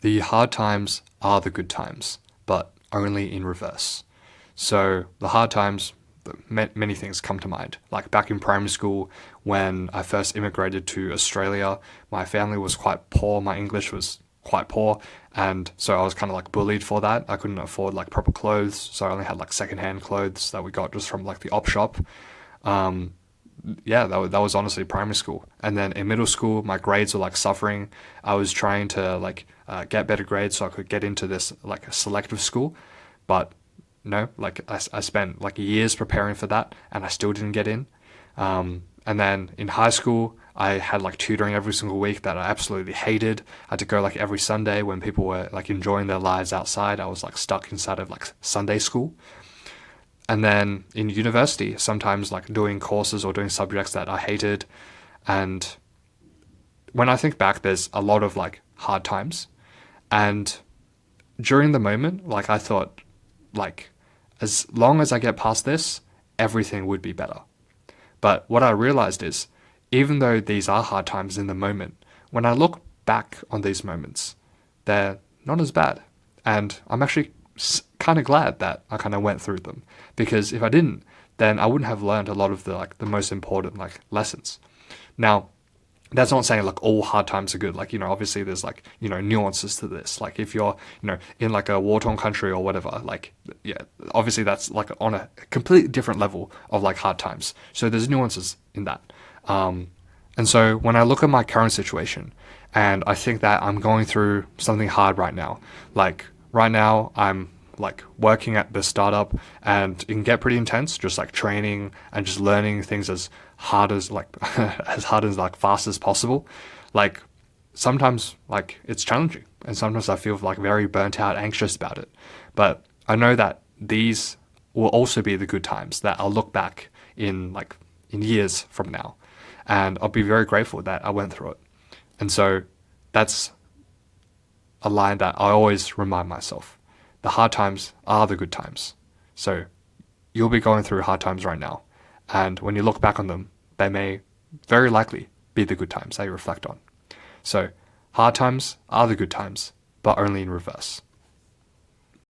The hard times are the good times, but only in reverse. So the hard times, many things come to mind. Like back in primary school, when I first immigrated to Australia, my family was quite poor. My English was quite poor, and so I was kind of like bullied for that. I couldn't afford like proper clothes, so I only had like secondhand clothes that we got just from like the op shop. Yeah, that was honestly primary school. And then in middle school, my grades were like suffering. I was trying to like get better grades so I could get into this like a selective school, but no, like I spent like years preparing for that, and I still didn't get in. And then in high school, I had like tutoring every single week that I absolutely hated. I had to go like every Sunday when people were like enjoying their lives outside. I was like stuck inside of like Sunday school. And then in university, sometimes like doing courses or doing subjects that I hated. And when I think back, there's a lot of like hard times. And during the moment, like I thought, like, as long as I get past this, everything would be better. But what I realized is, even though these are hard times in the moment, when I look back on these moments, they're not as bad. And I'm actually kind of glad that I kind of went through them, because if I didn't, then I wouldn't have learned a lot of the like the most important like lessons. Now, that's not saying like all hard times are good. Like, obviously there's like, nuances to this. Like if you're, in like a war-torn country or whatever, like, yeah, obviously that's like on a completely different level of like hard times. So there's nuances in that. And so when I look at my current situation and I think that I'm going through something hard right now, like right now I'm like working at the startup, and it can get pretty intense, just like training and just learning things as hard as like as hard as like fast as possible. Like sometimes like it's challenging, and sometimes I feel like very burnt out, anxious about it. But I know that these will also be the good times that I'll look back in like in years from now, and I'll be very grateful that I went through it. And so that's a line that I always remind myself. The hard times are the good times. So you'll be going through hard times right now. And when you look back on them, they may very likely be the good times that you reflect on. So hard times are the good times, but only in reverse.